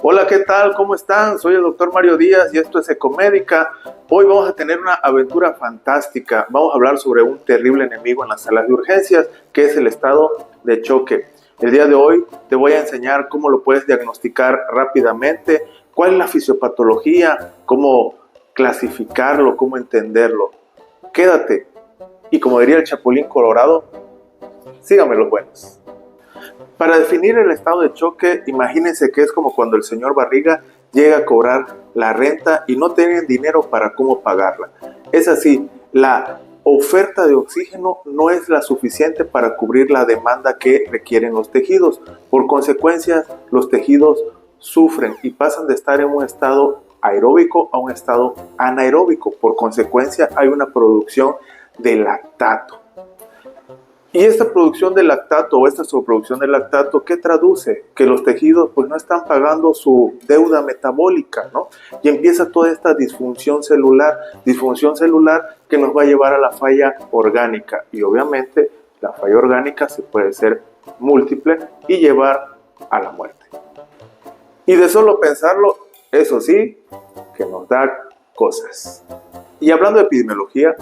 Hola, ¿qué tal? ¿Cómo están? Soy el doctor Mario Díaz y esto es Ecomédica. Hoy vamos a tener una aventura fantástica. Vamos a hablar sobre un terrible enemigo en las salas de urgencias, que es el estado de choque. El día de hoy te voy a enseñar cómo lo puedes diagnosticar rápidamente, cuál es la fisiopatología, cómo clasificarlo, cómo entenderlo. Quédate y, como diría el Chapulín Colorado, síganme los buenos. Para definir el estado de choque, imagínense que es como cuando el señor Barriga llega a cobrar la renta y no tienen dinero para cómo pagarla. Es así, la oferta de oxígeno no es la suficiente para cubrir la demanda que requieren los tejidos. Por consecuencia, los tejidos sufren y pasan de estar en un estado aeróbico a un estado anaeróbico. Por consecuencia, hay una producción de lactato. Y esta producción de lactato o esta sobreproducción de lactato, ¿qué traduce? Que los tejidos pues no están pagando su deuda metabólica, ¿no? Y empieza toda esta disfunción celular que nos va a llevar a la falla orgánica. Y obviamente la falla orgánica se puede ser múltiple y llevar a la muerte. Y de solo pensarlo, eso sí, que nos da cosas. Y hablando de epidemiología,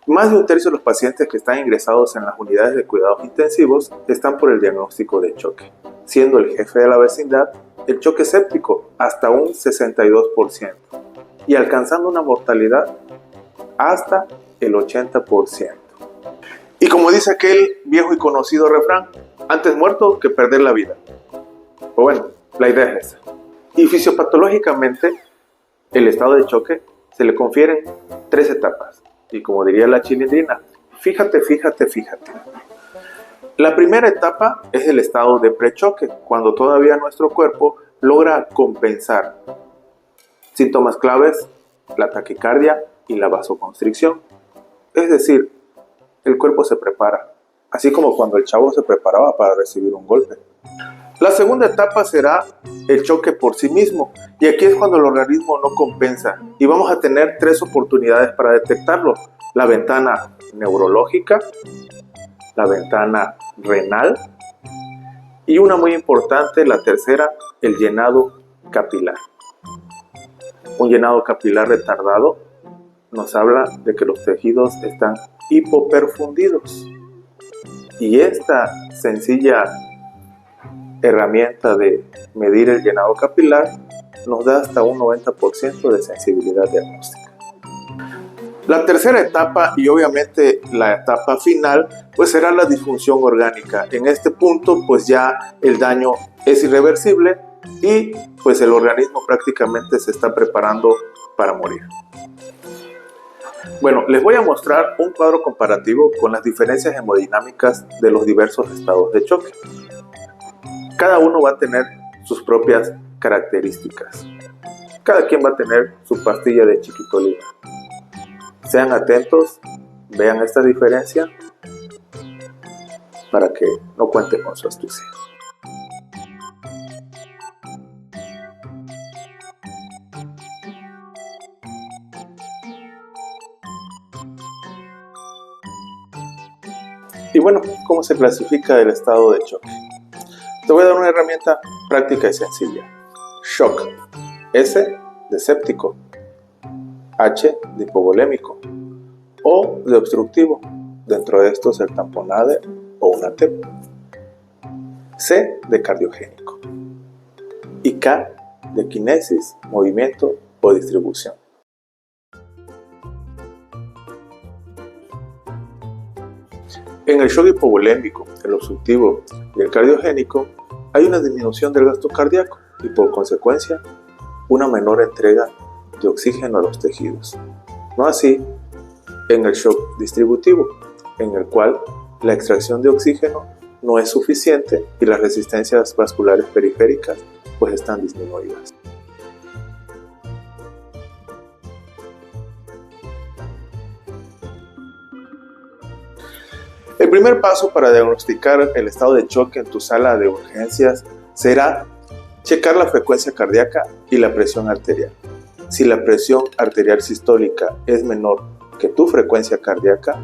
más de un tercio de los pacientes que están ingresados en las unidades de cuidados intensivos están por el diagnóstico de choque, siendo el jefe de la vecindad el choque séptico hasta un 62% y alcanzando una mortalidad hasta el 80%. Y como dice aquel viejo y conocido refrán, antes muerto que perder la vida. O bueno, la idea es esa. Y fisiopatológicamente, el estado de choque se le confieren 3 etapas. Y como diría la chilindrina, fíjate. La primera etapa es el estado de prechoque, cuando todavía nuestro cuerpo logra compensar. Síntomas claves, la taquicardia y la vasoconstricción. Es decir, el cuerpo se prepara, así como cuando el chavo se preparaba para recibir un golpe. La segunda etapa será el choque por sí mismo, y aquí es cuando el organismo no compensa, y vamos a tener 3 oportunidades para detectarlo: la ventana neurológica, la ventana renal, y una muy importante, la tercera, el llenado capilar. Un llenado capilar retardado nos habla de que los tejidos están hipoperfundidos, y esta sencilla herramienta de medir el llenado capilar nos da hasta un 90% de sensibilidad diagnóstica. La tercera etapa, y obviamente la etapa final, pues será la disfunción orgánica. En este punto pues ya el daño es irreversible y pues el organismo prácticamente se está preparando para morir. Bueno, les voy a mostrar un cuadro comparativo con las diferencias hemodinámicas de los diversos estados de choque. Cada uno va a tener sus propias características. Cada quien va a tener su pastilla de chiquitolina. Sean atentos, vean esta diferencia para que no cuenten con su astucia. Y bueno, ¿cómo se clasifica el estado de choque? Te voy a dar una herramienta práctica y sencilla. Shock. S de séptico. H de hipovolémico. O de obstructivo. Dentro de estos el tamponade o una TEP. C de cardiogénico. Y K de kinesis, movimiento o distribución. En el shock hipovolémico, el obstructivo y el cardiogénico hay una disminución del gasto cardíaco y por consecuencia una menor entrega de oxígeno a los tejidos. No así en el shock distributivo, en el cual la extracción de oxígeno no es suficiente y las resistencias vasculares periféricas pues están disminuidas. El primer paso para diagnosticar el estado de choque en tu sala de urgencias será checar la frecuencia cardíaca y la presión arterial. Si la presión arterial sistólica es menor que tu frecuencia cardíaca,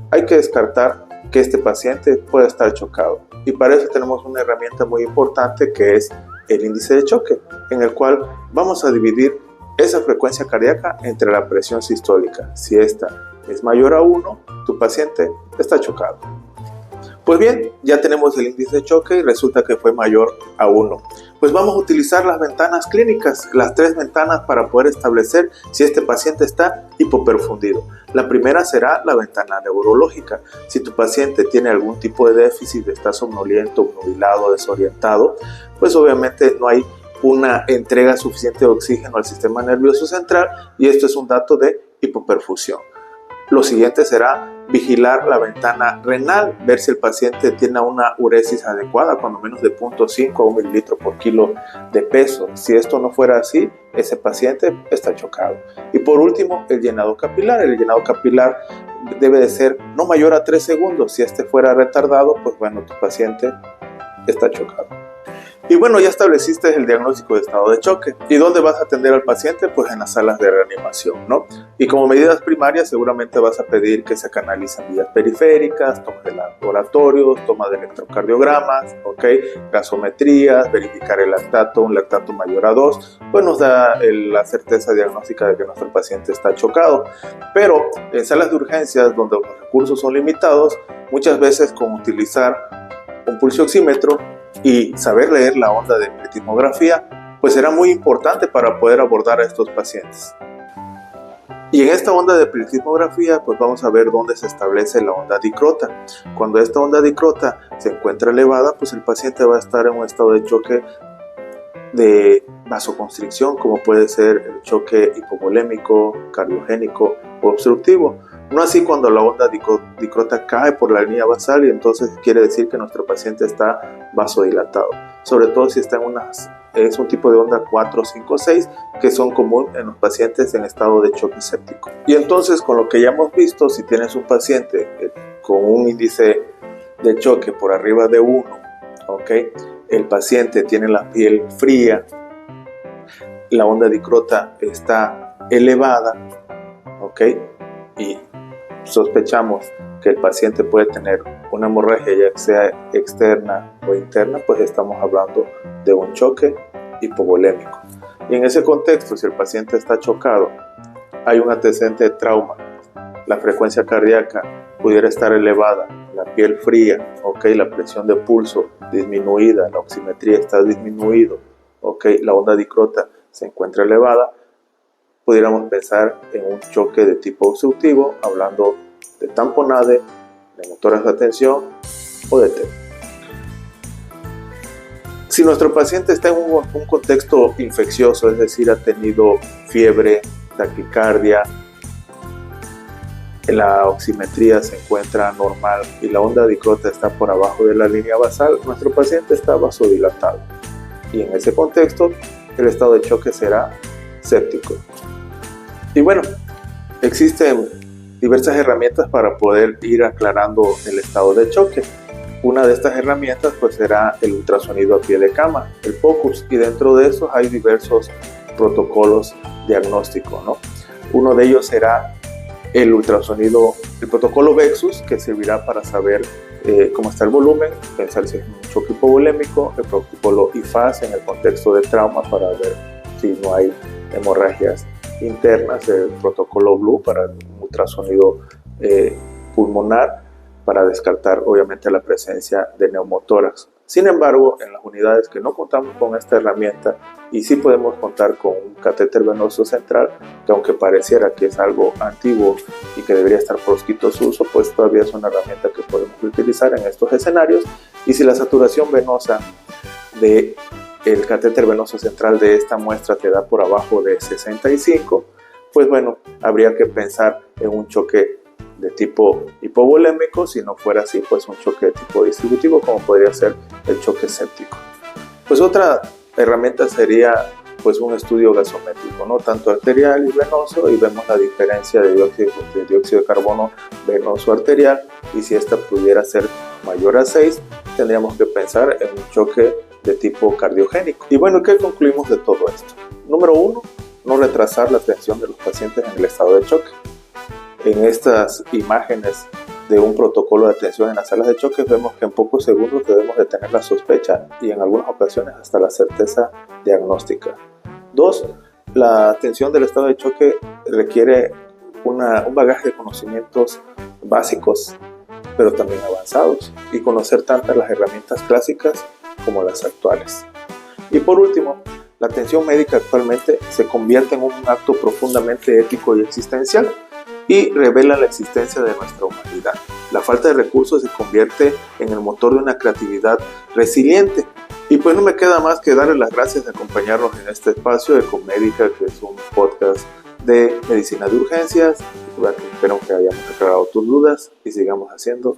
hay que descartar que este paciente pueda estar chocado. Y para eso tenemos una herramienta muy importante que es el índice de choque, en el cual vamos a dividir esa frecuencia cardíaca entre la presión sistólica. Si esta es mayor a 1, tu paciente está chocado. Pues bien, ya tenemos el índice de choque y resulta que fue mayor a 1. Pues vamos a utilizar las ventanas clínicas, las 3 ventanas para poder establecer si este paciente está hipoperfundido. La primera será la ventana neurológica. Si tu paciente tiene algún tipo de déficit, está somnoliento, obnubilado, desorientado, pues obviamente no hay una entrega suficiente de oxígeno al sistema nervioso central y esto es un dato de hipoperfusión. Lo siguiente será vigilar la ventana renal, ver si el paciente tiene una uresis adecuada, cuando menos de 0.5 a 1 mililitro por kilo de peso. Si esto no fuera así, ese paciente está chocado. Y por último, el llenado capilar. El llenado capilar debe de ser no mayor a 3 segundos. Si este fuera retardado, pues bueno, tu paciente está chocado. Y bueno, ya estableciste el diagnóstico de estado de choque. ¿Y dónde vas a atender al paciente? Pues en las salas de reanimación, ¿no? Y como medidas primarias seguramente vas a pedir que se canalicen vías periféricas, toma de laboratorios, toma de electrocardiogramas, ¿ok? Gasometrías, verificar el lactato, un lactato mayor a 2, pues nos da la certeza diagnóstica de que nuestro paciente está chocado. Pero en salas de urgencias donde los recursos son limitados, muchas veces con utilizar un pulsioxímetro y saber leer la onda de pletismografía, pues será muy importante para poder abordar a estos pacientes. Y en esta onda de pletismografía, pues vamos a ver dónde se establece la onda dicrota. Cuando esta onda dicrota se encuentra elevada, pues el paciente va a estar en un estado de choque de vasoconstricción, como puede ser el choque hipovolémico, cardiogénico o obstructivo. No así cuando la onda dicrota cae por la línea basal y entonces quiere decir que nuestro paciente está vasodilatado. Sobre todo si está es un tipo de onda 4, 5, 6 que son comunes en los pacientes en estado de choque séptico. Y entonces con lo que ya hemos visto, si tienes un paciente con un índice de choque por arriba de 1, ¿ok? El paciente tiene la piel fría, la onda dicrota está elevada, ¿ok? Y sospechamos que el paciente puede tener una hemorragia ya sea externa o interna, pues estamos hablando de un choque hipovolémico. Y en ese contexto, si el paciente está chocado, hay un antecedente de trauma, la frecuencia cardíaca pudiera estar elevada, la piel fría, okay, la presión de pulso disminuida, la oximetría está disminuido, okay, la onda dicrota se encuentra elevada, pudiéramos pensar en un choque de tipo obstructivo, hablando de tamponade, de motoras de atención o de TEP. Si nuestro paciente está en un contexto infeccioso, es decir, ha tenido fiebre, taquicardia, la oximetría se encuentra normal y la onda dicrota está por abajo de la línea basal, nuestro paciente está vasodilatado. Y en ese contexto, el estado de choque será séptico. Y bueno, existen diversas herramientas para poder ir aclarando el estado de choque. Una de estas herramientas pues será el ultrasonido a pie de cama, el POCUS, y dentro de esos hay diversos protocolos diagnósticos, ¿no? Uno de ellos será el ultrasonido, el protocolo VEXUS, que servirá para saber cómo está el volumen, pensar si es un choque hipovolémico, el protocolo IFAS en el contexto de trauma para ver si no hay hemorragias internas, el protocolo BLUE para un ultrasonido pulmonar para descartar obviamente la presencia de neumotórax. Sin embargo, en las unidades que no contamos con esta herramienta y sí podemos contar con un catéter venoso central, que aunque pareciera que es algo antiguo y que debería estar proscrito su uso, pues todavía es una herramienta que podemos utilizar en estos escenarios. Y si la saturación venosa del catéter venoso central de esta muestra te da por abajo de 65, pues bueno, habría que pensar en un choque de tipo hipovolémico. Si no fuera así, pues un choque de tipo distributivo, como podría ser el choque séptico. Pues otra herramienta sería pues un estudio gasométrico, ¿no? Tanto arterial y venoso, y vemos la diferencia de dióxido de carbono venoso arterial, y si esta pudiera ser mayor a 6, tendríamos que pensar en un choque de tipo cardiogénico. Y bueno, ¿qué concluimos de todo esto? Número 1, no retrasar la atención de los pacientes en el estado de choque. En estas imágenes de un protocolo de atención en las salas de choque, vemos que en pocos segundos debemos de tener la sospecha y en algunas ocasiones hasta la certeza diagnóstica. 2. La atención del estado de choque requiere un bagaje de conocimientos básicos, pero también avanzados, y conocer tanto las herramientas clásicas como las actuales. Y por último, la atención médica actualmente se convierte en un acto profundamente ético y existencial y revela la existencia de nuestra humanidad. La falta de recursos se convierte en el motor de una creatividad resiliente. Y pues no me queda más que darles las gracias de acompañarnos en este espacio de Ecomédica, que es un podcast de medicina de urgencias. Espero que hayamos aclarado tus dudas y sigamos haciendo